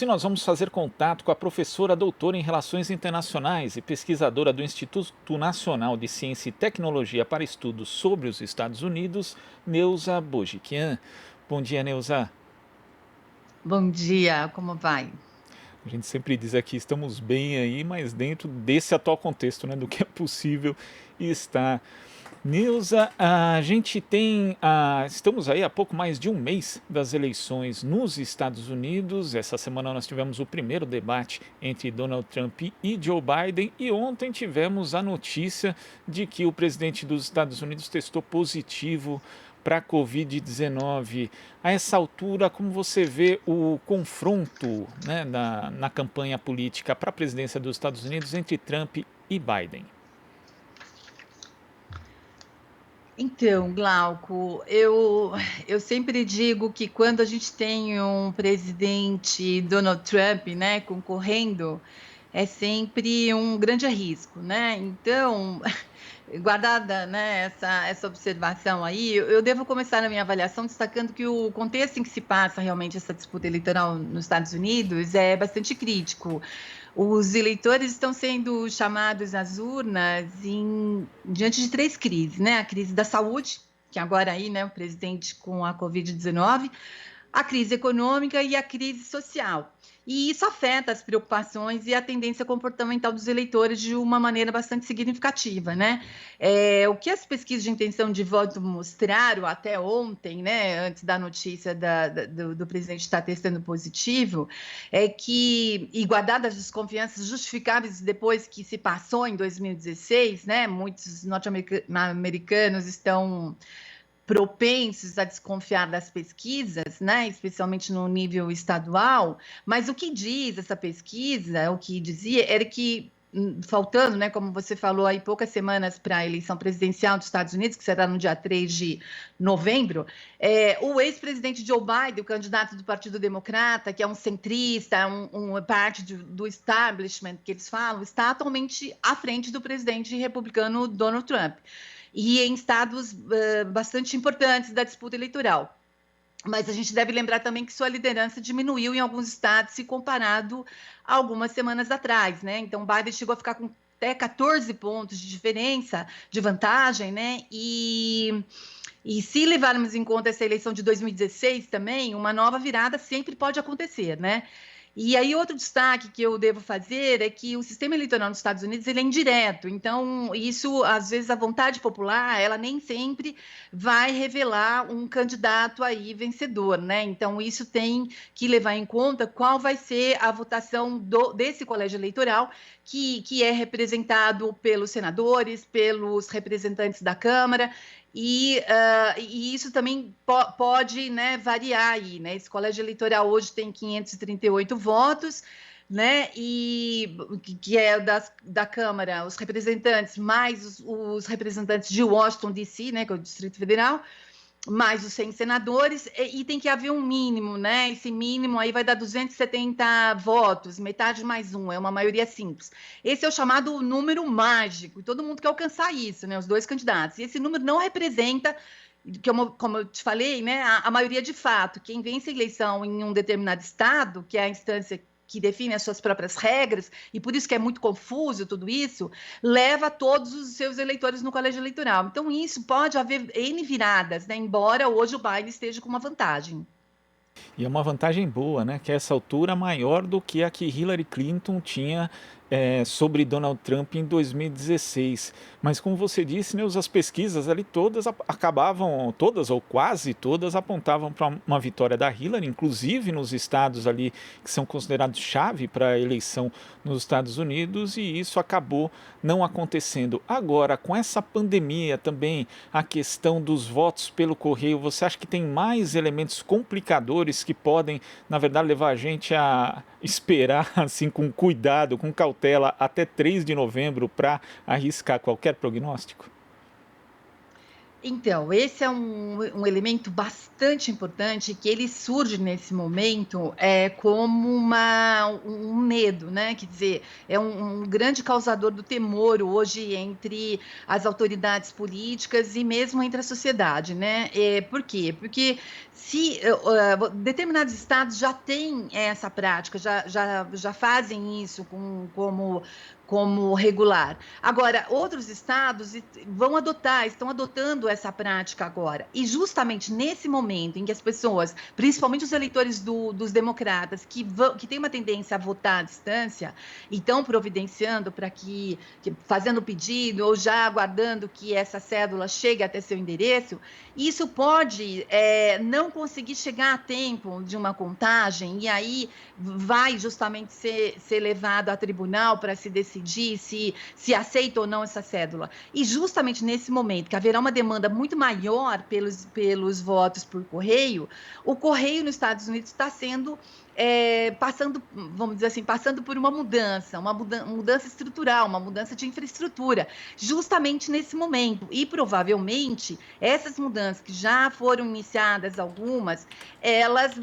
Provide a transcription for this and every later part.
assim, nós vamos fazer contato com a professora doutora em Relações Internacionais e pesquisadora do Instituto Nacional de Ciência e Tecnologia para Estudos sobre os Estados Unidos, Neuza Bojiquian. Bom dia, Neuza. Bom dia, como vai? A gente sempre diz aqui, estamos bem aí, mas dentro desse atual contexto, né, do que é possível estar. Neuza, a gente tem, estamos aí há pouco mais de um mês das eleições nos Estados Unidos. Essa semana nós tivemos o primeiro debate entre Donald Trump e Joe Biden e ontem tivemos a notícia de que o presidente dos Estados Unidos testou positivo para a Covid-19. A essa altura, como você vê o confronto, né, na campanha política para a presidência dos Estados Unidos entre Trump e Biden? Então, Glauco, eu sempre digo que quando a gente tem um presidente Donald Trump, né, concorrendo, é sempre um grande risco, né? Então, guardada, né, essa observação aí, eu devo começar a minha avaliação destacando que o contexto em que se passa realmente essa disputa eleitoral nos Estados Unidos é bastante crítico. Os eleitores estão sendo chamados às urnas diante de três crises, né? A crise da saúde, que agora aí, né, o presidente com a Covid-19, a crise econômica e a crise social. E isso afeta as preocupações e a tendência comportamental dos eleitores de uma maneira bastante significativa, né? O que as pesquisas de intenção de voto mostraram até ontem, né, antes da notícia do presidente estar testando positivo, é que, e guardadas as desconfianças justificáveis depois que se passou em 2016, né, muitos norte-americanos estão propensos a desconfiar das pesquisas, né, especialmente no nível estadual, mas o que diz essa pesquisa, o que dizia, era que, faltando, né, como você falou, aí poucas semanas para a eleição presidencial dos Estados Unidos, que será no dia 3 de novembro, o ex-presidente Joe Biden, o candidato do Partido Democrata, que é um centrista, parte do establishment que eles falam, está atualmente à frente do presidente republicano Donald Trump e em estados bastante importantes da disputa eleitoral. Mas a gente deve lembrar também que sua liderança diminuiu em alguns estados se comparado a algumas semanas atrás, né? Então, Biden chegou a ficar com até 14 pontos de diferença, de vantagem, né? E se levarmos em conta essa eleição de 2016 também, uma nova virada sempre pode acontecer, né? E aí, outro destaque que eu devo fazer é que o sistema eleitoral nos Estados Unidos ele é indireto, então isso, às vezes, a vontade popular, ela nem sempre vai revelar um candidato aí vencedor, né? Então, isso tem que levar em conta qual vai ser a votação desse colégio eleitoral, que é representado pelos senadores, pelos representantes da Câmara, e isso também pode, né, variar aí, né? Esse colégio eleitoral hoje tem 538 votos, né? E que é da Câmara, os representantes, mais os representantes de Washington, D.C., né, que é o Distrito Federal, mais os 100 senadores, e tem que haver um mínimo, né? Esse mínimo aí vai dar 270 votos, metade mais um, é uma maioria simples. Esse é o chamado número mágico, e todo mundo quer alcançar isso, né? Os dois candidatos. E esse número não representa, como eu te falei, né, a maioria de fato. Quem vence a eleição em um determinado estado, que é a instância que define as suas próprias regras, e por isso que é muito confuso tudo isso, leva todos os seus eleitores no colégio eleitoral. Então, isso pode haver N viradas, né? Embora hoje o Biden esteja com uma vantagem. E é uma vantagem boa, né? Que a essa altura maior do que a que Hillary Clinton tinha sobre Donald Trump em 2016. Mas como você disse, né, as pesquisas ali todas acabavam, todas ou quase todas apontavam para uma vitória da Hillary, inclusive nos estados ali que são considerados chave para a eleição nos Estados Unidos, e isso acabou não acontecendo. Agora, com essa pandemia também, a questão dos votos pelo correio, você acha que tem mais elementos complicadores que podem, na verdade, levar a gente a esperar assim com cuidado, com cautela, até 3 de novembro para arriscar qualquer prognóstico? Então, esse é um elemento bastante importante que ele surge nesse momento como um medo, né? Quer dizer, é um grande causador do temor hoje entre as autoridades políticas e mesmo entre a sociedade, né? Por quê? Porque Se determinados estados já têm essa prática, já fazem isso como regular. Agora, outros estados estão adotando essa prática agora. E justamente nesse momento em que as pessoas, principalmente os eleitores dos democratas, que têm uma tendência a votar à distância, e estão providenciando para fazendo pedido ou já aguardando que essa cédula chegue até seu endereço, isso pode não conseguir chegar a tempo de uma contagem, e aí vai justamente ser levado a tribunal para se decidir se aceita ou não essa cédula. E justamente nesse momento, que haverá uma demanda muito maior pelos votos por correio, o correio nos Estados Unidos está sendo passando, vamos dizer assim, passando por uma mudança estrutural, uma mudança de infraestrutura, justamente nesse momento. E provavelmente essas mudanças que já foram iniciadas, algumas, elas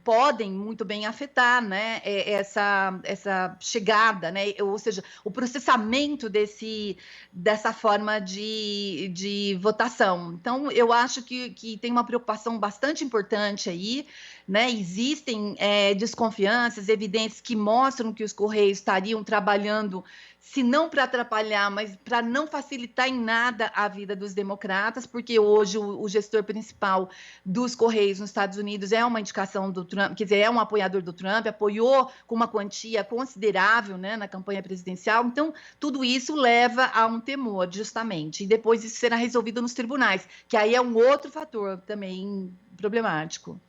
podem muito bem afetar, né, essa chegada, né, ou seja, o processamento dessa forma de votação. Então, eu acho que tem uma preocupação bastante importante aí, né? Existem desconfianças, evidências que mostram que os Correios estariam trabalhando, se não para atrapalhar, mas para não facilitar em nada a vida dos democratas, porque hoje o gestor principal dos Correios nos Estados Unidos é uma indicação do Trump, quer dizer, é um apoiador do Trump, apoiou com uma quantia considerável, né, na campanha presidencial. Então, tudo isso leva a um temor, justamente, e depois isso será resolvido nos tribunais, que aí é um outro fator também problemático.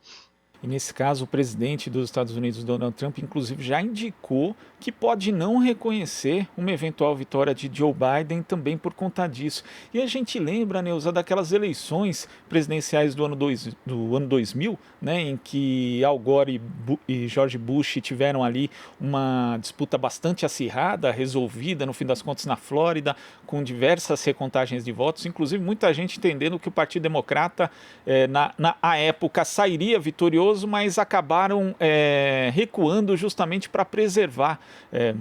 E nesse caso, o presidente dos Estados Unidos, Donald Trump, inclusive já indicou que pode não reconhecer uma eventual vitória de Joe Biden também por conta disso. E a gente lembra, Neuza, daquelas eleições presidenciais do ano 2000, né, em que Al Gore e George Bush tiveram ali uma disputa bastante acirrada, resolvida no fim das contas na Flórida, com diversas recontagens de votos, inclusive muita gente entendendo que o Partido Democrata, na época, sairia vitorioso, mas acabaram recuando justamente para preservar,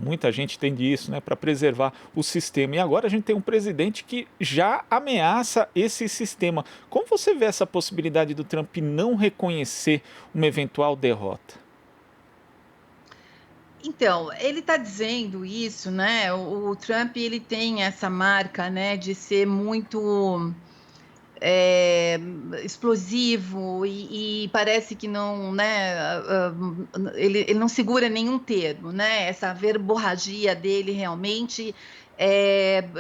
muita gente entende isso, né, para preservar o sistema. E agora a gente tem um presidente que já ameaça esse sistema. Como você vê essa possibilidade do Trump não reconhecer uma eventual derrota? Então, ele está dizendo isso, né? O Trump, ele tem essa marca, né, de ser muito é, explosivo e parece que não, né, ele não segura nenhum termo, né? Essa verborragia dele realmente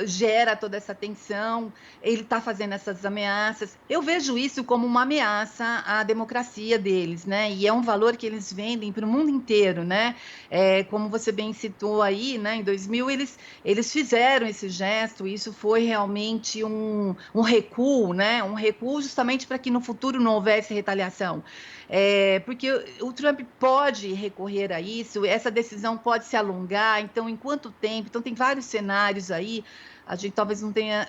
gera toda essa tensão. Ele está fazendo essas ameaças. Eu vejo isso como uma ameaça à democracia deles, né? E é um valor que eles vendem para o mundo inteiro, né? Como você bem citou aí, né? Em 2000 eles fizeram esse gesto. Isso foi realmente um recuo, né? Um recuo justamente para que no futuro não houvesse retaliação. Porque o Trump pode recorrer a isso, essa decisão pode se alongar, então em quanto tempo? Então tem vários cenários aí, a gente talvez não tenha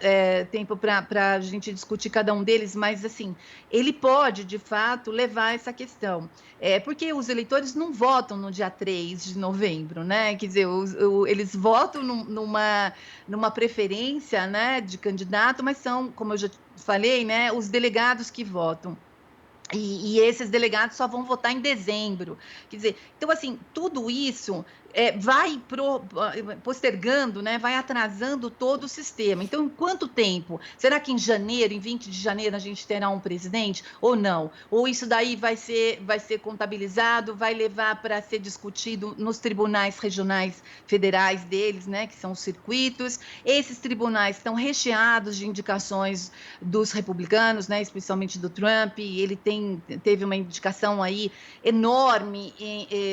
tempo para a gente discutir cada um deles, mas assim, ele pode de fato levar essa questão, porque os eleitores não votam no dia 3 de novembro, né? Quer dizer, eles votam numa preferência, né, de candidato, mas são, como eu já falei, né, os delegados que votam. E esses delegados só vão votar em dezembro. Quer dizer, então, assim, tudo isso vai postergando, né, vai atrasando todo o sistema. Então, em quanto tempo? Será que em janeiro, em 20 de janeiro, a gente terá um presidente ou não? Ou isso daí vai ser contabilizado, vai levar para ser discutido nos tribunais regionais federais deles, né, que são os circuitos. Esses tribunais estão recheados de indicações dos republicanos, né, especialmente do Trump. Ele teve uma indicação aí enorme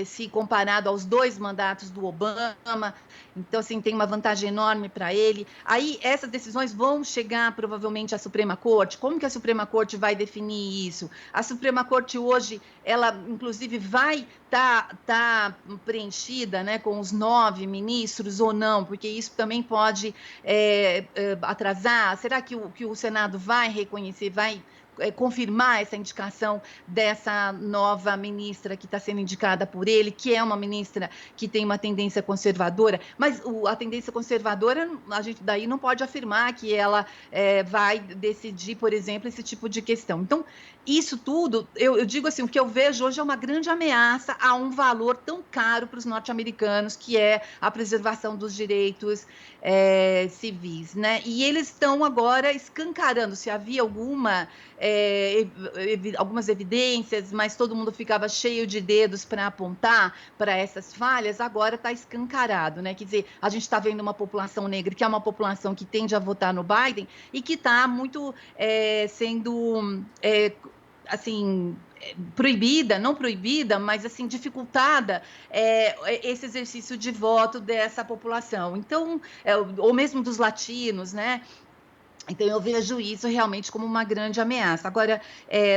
se comparado aos 2 mandatos do Obama, então assim, tem uma vantagem enorme para ele. Aí essas decisões vão chegar provavelmente à Suprema Corte. Como que a Suprema Corte vai definir isso? A Suprema Corte hoje, ela inclusive vai tá preenchida, né, com os 9 ministros ou não, porque isso também pode atrasar. Será que o Senado vai reconhecer, vai confirmar essa indicação dessa nova ministra que está sendo indicada por ele, que é uma ministra que tem uma tendência conservadora, mas a tendência conservadora, a gente daí não pode afirmar que ela vai decidir, por exemplo, esse tipo de questão. Então, isso tudo, eu digo assim, o que eu vejo hoje é uma grande ameaça a um valor tão caro para os norte-americanos, que é a preservação dos direitos civis, né? E eles estão agora escancarando, se havia algumas evidências, mas todo mundo ficava cheio de dedos para apontar para essas falhas, agora está escancarado, né? Quer dizer, a gente está vendo uma população negra, que é uma população que tende a votar no Biden e que está muito sendo assim, proibida, não proibida, mas assim, dificultada esse exercício de voto dessa população. Então, ou mesmo dos latinos, né? Então, eu vejo isso realmente como uma grande ameaça. Agora,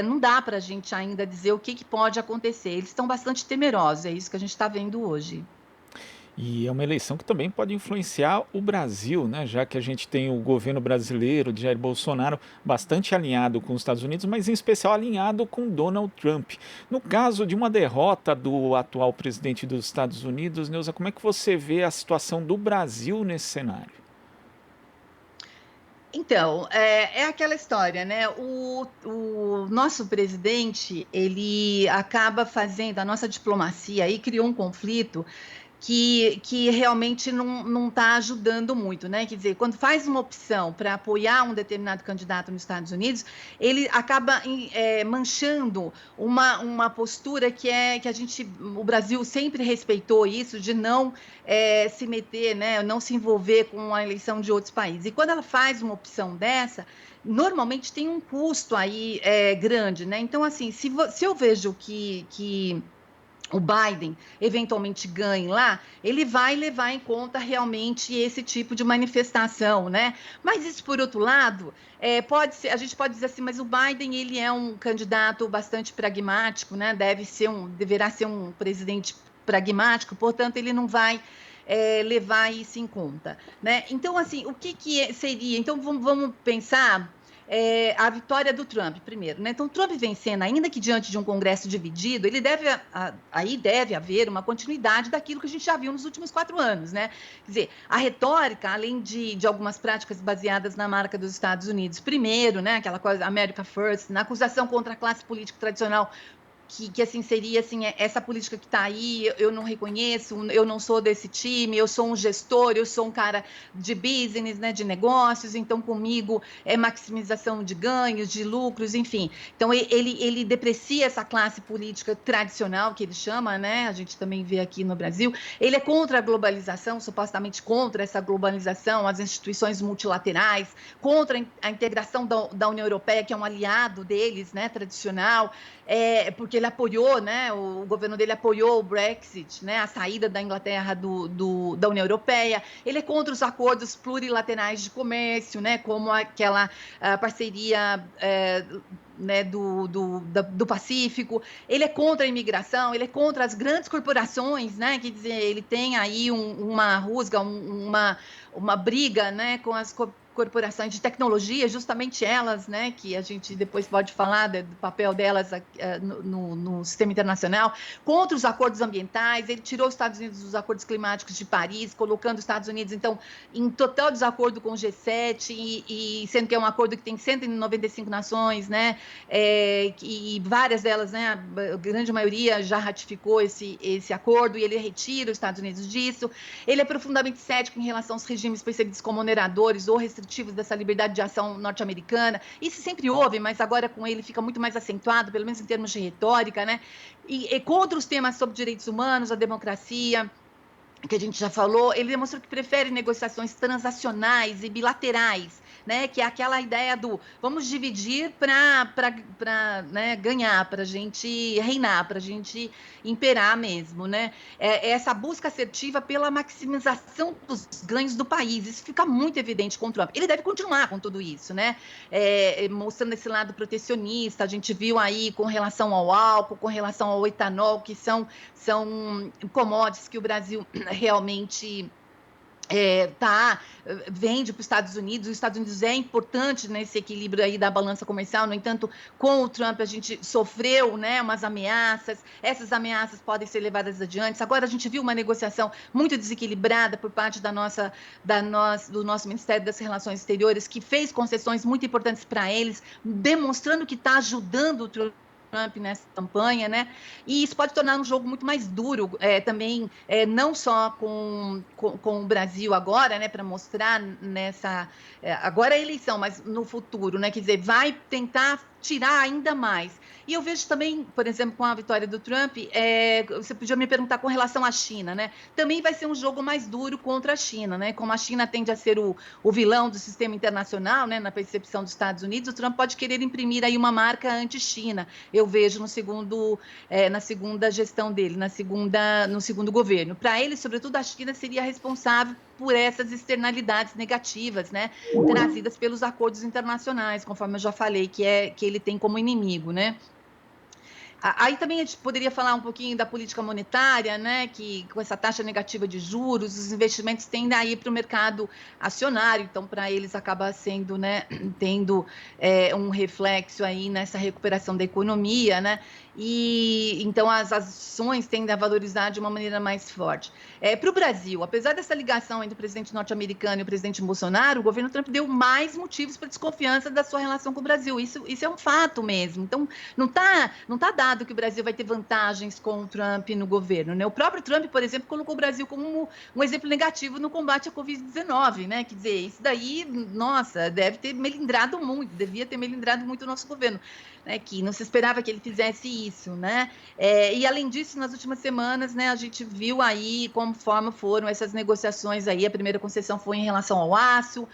não dá para a gente ainda dizer o que pode acontecer. Eles estão bastante temerosos, é isso que a gente está vendo hoje. E é uma eleição que também pode influenciar o Brasil, né? Já que a gente tem o governo brasileiro de Jair Bolsonaro bastante alinhado com os Estados Unidos, mas em especial alinhado com Donald Trump. No caso de uma derrota do atual presidente dos Estados Unidos, Neuza, como é que você vê a situação do Brasil nesse cenário? Então, é aquela história, né? O nosso presidente, ele acaba fazendo, a nossa diplomacia aí criou um conflito que realmente não está ajudando muito, né? Quer dizer, quando faz uma opção para apoiar um determinado candidato nos Estados Unidos, ele acaba manchando uma postura que o Brasil sempre respeitou isso, de não se meter, né? Não se envolver com a eleição de outros países. E quando ela faz uma opção dessa, normalmente tem um custo aí grande, né? Então, assim, se eu vejo que o Biden eventualmente ganhe lá, ele vai levar em conta realmente esse tipo de manifestação, né? Mas isso, por outro lado, pode ser, a gente pode dizer assim, mas o Biden, ele é um candidato bastante pragmático, né? Deverá ser um presidente pragmático, portanto, ele não vai levar isso em conta, né? Então, assim, o que seria? Então, vamos pensar a vitória do Trump, primeiro, né? Então, Trump vencendo, ainda que diante de um Congresso dividido, aí deve haver uma continuidade daquilo que a gente já viu nos últimos 4 anos, né? Quer dizer, a retórica, além de algumas práticas baseadas na marca dos Estados Unidos, primeiro, né? Aquela coisa America First, na acusação contra a classe política tradicional, que assim seria assim, essa política que está aí, eu não reconheço, eu não sou desse time, eu sou um gestor, eu sou um cara de business, né, de negócios, então comigo é maximização de ganhos, de lucros, enfim. Então ele deprecia essa classe política tradicional que ele chama, né? A gente também vê aqui no Brasil. Ele é contra a globalização, supostamente contra essa globalização, as instituições multilaterais, contra a integração da União Europeia, que é um aliado deles, né, tradicional. Porque ele apoiou, né, o governo dele apoiou o Brexit, né, a saída da Inglaterra da União Europeia. Ele é contra os acordos plurilaterais de comércio, né, como aquela parceria né, do Pacífico. Ele é contra a imigração, ele é contra as grandes corporações, né, quer dizer, ele tem aí uma rusga, uma briga, né, com as corporações de tecnologia, justamente elas, né, que a gente depois pode falar do papel delas no sistema internacional, contra os acordos ambientais. Ele tirou os Estados Unidos dos acordos climáticos de Paris, colocando os Estados Unidos, então, em total desacordo com o G7, e sendo que é um acordo que tem 195 nações, né, e várias delas, né, a grande maioria já ratificou esse acordo, e ele retira os Estados Unidos disso. Ele é profundamente cético em relação aos regimes perseguidos como oneradores ou restritivos dessa liberdade de ação norte-americana. Isso sempre houve, mas agora com ele fica muito mais acentuado, pelo menos em termos de retórica, né? E contra os temas sobre direitos humanos, a democracia, que a gente já falou, ele demonstrou que prefere negociações transacionais e bilaterais, né? Que é aquela ideia do vamos dividir para né, ganhar, para a gente reinar, para a gente imperar mesmo, né? Essa busca assertiva pela maximização dos ganhos do país, isso fica muito evidente com o Trump. Ele deve continuar com tudo isso, né? Mostrando esse lado protecionista, a gente viu aí com relação ao álcool, com relação ao etanol, que são commodities que o Brasil realmente vende para os Estados Unidos é importante nesse equilíbrio aí da balança comercial. No entanto, com o Trump a gente sofreu, né, umas ameaças, essas ameaças podem ser levadas adiante. Agora a gente viu uma negociação muito desequilibrada por parte do nosso Ministério das Relações Exteriores, que fez concessões muito importantes para eles, demonstrando que está ajudando o Trump nessa campanha, né? E isso pode tornar um jogo muito mais duro, também, não só com o Brasil agora, né? Para mostrar nessa. Agora é a eleição, mas no futuro, né? Quer dizer, vai tentar tirar ainda mais. E eu vejo também, por exemplo, com a vitória do Trump, você podia me perguntar com relação à China, né? Também vai ser um jogo mais duro contra a China, né? Como a China tende a ser o vilão do sistema internacional, né? Na percepção dos Estados Unidos, o Trump pode querer imprimir aí uma marca anti-China. Eu vejo na segunda gestão dele, no segundo governo. Para ele, sobretudo, a China seria responsável por essas externalidades negativas, né, trazidas pelos acordos internacionais, conforme eu já falei, que ele tem como inimigo, né? Aí também a gente poderia falar um pouquinho da política monetária, né? Que com essa taxa negativa de juros, os investimentos tendem a ir para o mercado acionário, então para eles acaba sendo, né, tendo um reflexo aí nessa recuperação da economia, né? E então as ações tendem a valorizar de uma maneira mais forte. Para o Brasil, apesar dessa ligação entre o presidente norte-americano e o presidente Bolsonaro, o governo Trump deu mais motivos para desconfiança da sua relação com o Brasil. Isso é um fato mesmo. Então, não tá dado que o Brasil vai ter vantagens com o Trump no governo, né? O próprio Trump, por exemplo, colocou o Brasil como um exemplo negativo no combate à Covid-19, né? Quer dizer, isso daí, nossa, devia ter melindrado muito o nosso governo, né? Que não se esperava que ele fizesse isso, né? E além disso, nas últimas semanas, né, a gente viu aí conforme foram essas negociações aí. A primeira concessão foi em relação ao aço.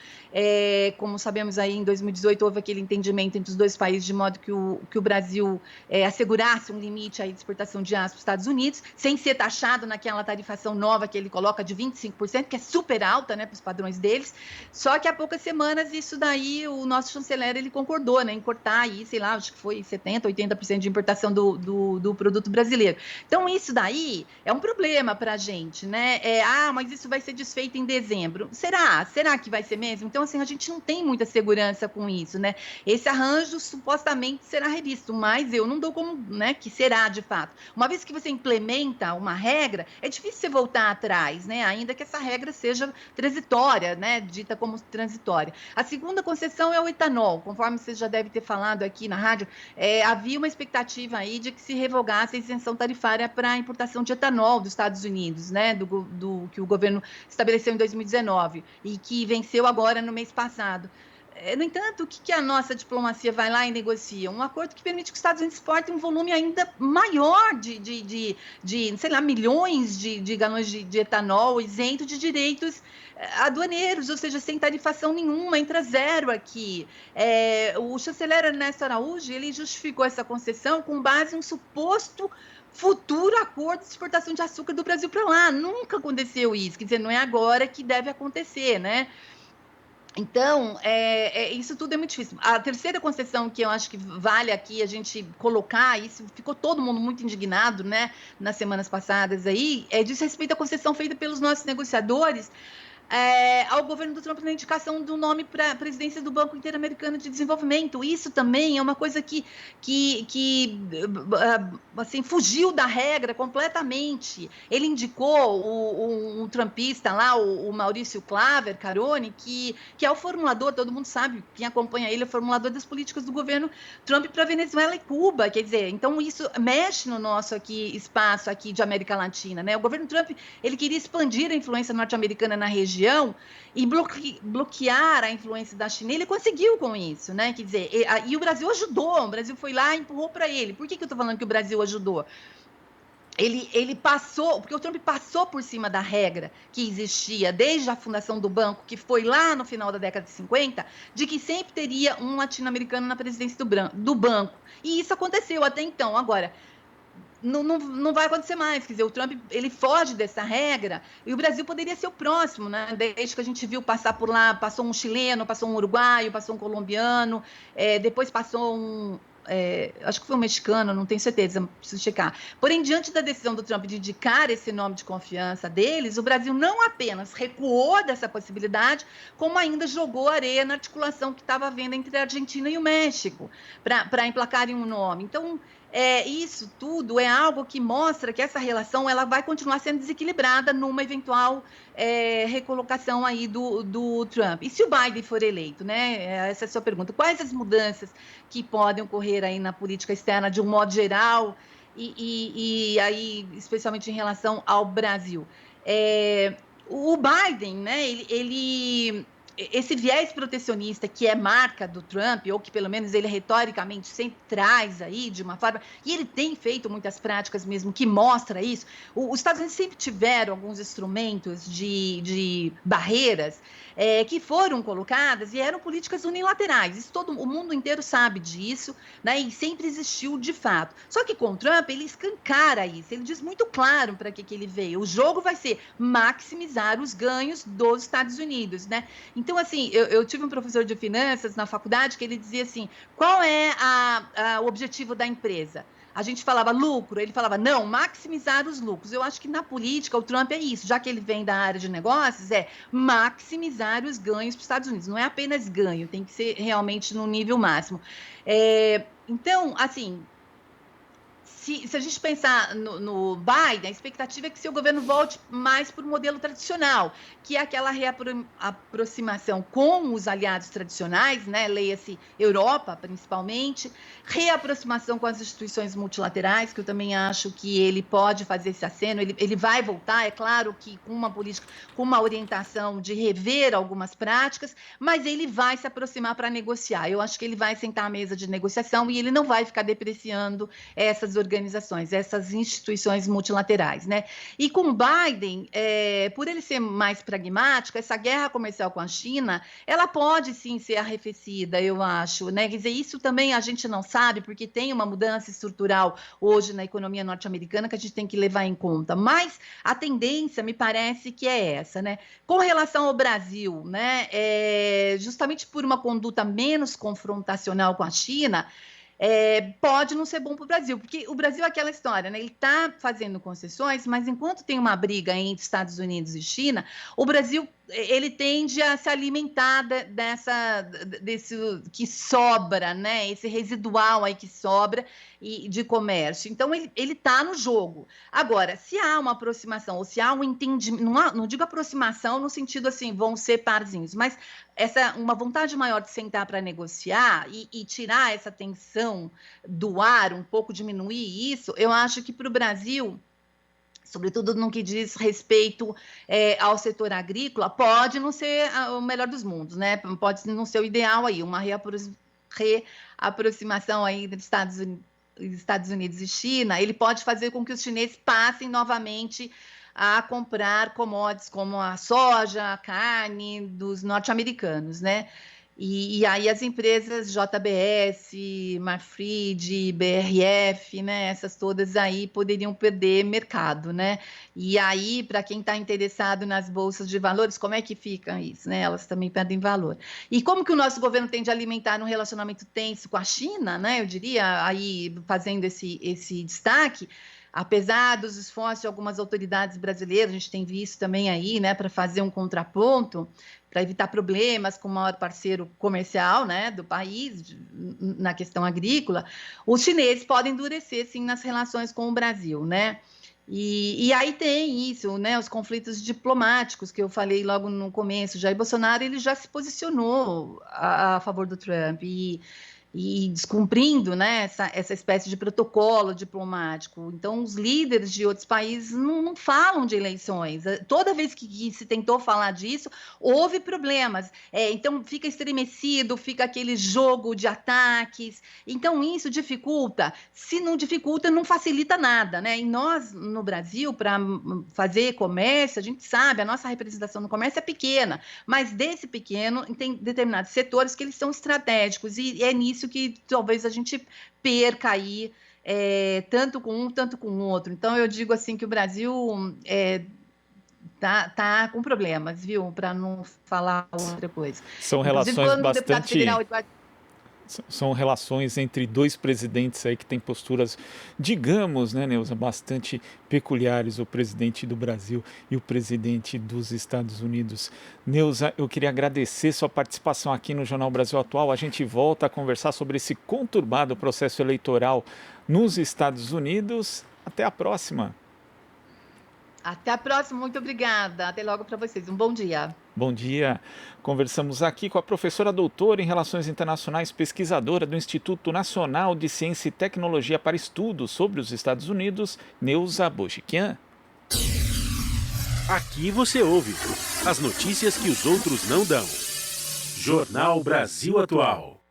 Como sabemos aí, em 2018 houve aquele entendimento entre os dois países de modo que o Brasil assegurasse um limite aí de exportação de aço para os Estados Unidos, sem ser taxado naquela tarifação nova que ele coloca de 25%, que é super alta, né, para os padrões deles. Só que há poucas semanas, isso daí, o nosso chanceler, ele concordou, né, em cortar aí, sei lá, acho que foi 70%, 80% de importação do produto brasileiro. Então, isso daí é um problema para a gente, né? Mas isso vai ser desfeito em dezembro. Será? Será que vai ser mesmo? Então, assim, a gente não tem muita segurança com isso, né? Esse arranjo supostamente será revisto, mas eu não dou como, né, que será de fato. Uma vez que você implementa uma regra, é difícil você voltar atrás, né? Ainda que essa regra seja transitória, né? Dita como transitória. A segunda concessão é o etanol, conforme você já deve ter falado aqui na rádio, havia uma expectativa aí de que se revogasse a isenção tarifária para a importação de etanol dos Estados Unidos, né? Do que o governo estabeleceu em 2019 e que venceu agora no mês passado. No entanto, o que a nossa diplomacia vai lá e negocia? Um acordo que permite que os Estados Unidos exportem um volume ainda maior sei lá, milhões de galões de etanol isento de direitos aduaneiros, ou seja, sem tarifação nenhuma, entra zero aqui. O chanceler Ernesto Araújo, ele justificou essa concessão com base em um suposto futuro acordo de exportação de açúcar do Brasil para lá. Nunca aconteceu isso, quer dizer, não é agora que deve acontecer, né? Então, isso tudo é muito difícil. A terceira concessão que eu acho que vale aqui a gente colocar, isso ficou todo mundo muito indignado, né, nas semanas passadas aí, diz respeito à concessão feita pelos nossos negociadores ao governo do Trump na indicação do nome para a presidência do Banco Interamericano de Desenvolvimento. Isso também é uma coisa que assim, fugiu da regra completamente. Ele indicou um trumpista lá, o Maurício Claver Carone, que é o formulador, todo mundo sabe, quem acompanha ele é o formulador das políticas do governo Trump para Venezuela e Cuba. Quer dizer, então isso mexe no nosso espaço aqui de América Latina, né? O governo Trump, ele queria expandir a influência norte-americana na região e bloquear a influência da China. Ele conseguiu com isso, né? Quer dizer, e o Brasil ajudou, o Brasil foi lá e empurrou para ele. Por que eu estou falando que o Brasil ajudou? Ele passou, porque o Trump passou por cima da regra que existia desde a fundação do banco, que foi lá no final da década de 50, de que sempre teria um latino-americano na presidência do banco. E isso aconteceu até então. Agora, não vai acontecer mais. Quer dizer, o Trump, ele foge dessa regra e o Brasil poderia ser o próximo, né? Desde que a gente viu passar por lá, passou um chileno, passou um uruguaio, passou um colombiano, depois passou acho que foi um mexicano, não tenho certeza, preciso checar. Porém, diante da decisão do Trump de indicar esse nome de confiança deles, o Brasil não apenas recuou dessa possibilidade, como ainda jogou areia na articulação que estava havendo entre a Argentina e o México, para emplacarem um nome. Então, isso tudo é algo que mostra que essa relação ela vai continuar sendo desequilibrada numa eventual recolocação aí do Trump. E se o Biden for eleito, né? Essa é a sua pergunta. Quais as mudanças que podem ocorrer aí na política externa de um modo geral e aí, especialmente em relação ao Brasil? O Biden, né? Esse viés protecionista que é marca do Trump, ou que pelo menos ele retoricamente sempre traz aí de uma forma, e ele tem feito muitas práticas mesmo que mostra isso. Os Estados Unidos sempre tiveram alguns instrumentos de barreiras que foram colocadas e eram políticas unilaterais. Isso todo o mundo inteiro sabe disso, né? E sempre existiu de fato. Só que com o Trump ele escancara isso. Ele diz muito claro para que ele veio. O jogo vai ser maximizar os ganhos dos Estados Unidos, né? Então, assim, eu tive um professor de finanças na faculdade que ele dizia assim: qual é o objetivo da empresa? A gente falava lucro, ele falava não, maximizar os lucros. Eu acho que na política o Trump é isso, já que ele vem da área de negócios, é maximizar os ganhos para os Estados Unidos. Não é apenas ganho, tem que ser realmente no nível máximo. Então, assim, se a gente pensar no Biden, a expectativa é que seu governo volte mais para o modelo tradicional, que é aquela reaproximação com os aliados tradicionais, né? Leia-se Europa, principalmente, reaproximação com as instituições multilaterais, que eu também acho que ele pode fazer esse aceno, ele vai voltar, é claro que com uma política, com uma orientação de rever algumas práticas, mas ele vai se aproximar para negociar. Eu acho que ele vai sentar à mesa de negociação e ele não vai ficar depreciando essas organizações, essas instituições multilaterais, né? E com o Biden, por ele ser mais pragmático, essa guerra comercial com a China, ela pode sim ser arrefecida, eu acho, né? Quer dizer, isso também a gente não sabe, porque tem uma mudança estrutural hoje na economia norte-americana que a gente tem que levar em conta, mas a tendência me parece que é essa, né? Com relação ao Brasil, né? Justamente por uma conduta menos confrontacional com a China, pode não ser bom para o Brasil, porque o Brasil é aquela história, né? Ele está fazendo concessões, mas enquanto tem uma briga entre Estados Unidos e China, o Brasil ele tende a se alimentar desse que sobra, né? Esse residual aí que sobra de comércio. Então ele está no jogo. Agora, se há uma aproximação ou se há um entendimento, não digo aproximação no sentido assim, vão ser parzinhos, mas uma vontade maior de sentar para negociar e tirar essa tensão do ar, um pouco diminuir isso, eu acho que para o Brasil, sobretudo no que diz respeito ao setor agrícola, pode não ser o melhor dos mundos, né? Pode não ser o ideal aí, uma reaproximação aí dos Estados Unidos e China, ele pode fazer com que os chineses passem novamente a comprar commodities como a soja, a carne dos norte-americanos, né? E aí as empresas JBS, Marfrig, BRF, né, essas todas aí poderiam perder mercado, né? E aí, para quem está interessado nas bolsas de valores, como é que fica isso, né? Elas também perdem valor. E como que o nosso governo tende a alimentar um relacionamento tenso com a China, né? Eu diria, aí fazendo esse destaque, apesar dos esforços de algumas autoridades brasileiras, a gente tem visto também aí, né, para fazer um contraponto, para evitar problemas com o maior parceiro comercial, né, do país, na questão agrícola, os chineses podem endurecer, sim, nas relações com o Brasil, né? E aí tem isso, né, os conflitos diplomáticos que eu falei logo no começo. Jair Bolsonaro ele já se posicionou a favor do Trump e descumprindo, né, essa espécie de protocolo diplomático. Então, os líderes de outros países não falam de eleições. Toda vez que se tentou falar disso, houve problemas. Então, fica estremecido, fica aquele jogo de ataques. Então, isso dificulta. Se não dificulta, não facilita nada, né? E nós, no Brasil, para fazer comércio, a gente sabe, a nossa representação no comércio é pequena, mas desse pequeno, tem determinados setores que eles são estratégicos, e é nisso que talvez a gente perca aí, tanto com um, tanto com o outro. Então, eu digo assim que o Brasil tá com problemas, viu? Para não falar outra coisa. São Inclusive, relações quando o deputado bastante federal Eduardo... São relações entre dois presidentes aí que têm posturas, digamos, né, Neuza, bastante peculiares, o presidente do Brasil e o presidente dos Estados Unidos. Neuza, eu queria agradecer sua participação aqui no Jornal Brasil Atual. A gente volta a conversar sobre esse conturbado processo eleitoral nos Estados Unidos. Até a próxima. Até a próxima, muito obrigada. Até logo para vocês. Um bom dia. Bom dia. Conversamos aqui com a professora doutora em Relações Internacionais, pesquisadora do Instituto Nacional de Ciência e Tecnologia para Estudos sobre os Estados Unidos, Neuza Bojiquian. Aqui você ouve as notícias que os outros não dão. Jornal Brasil Atual.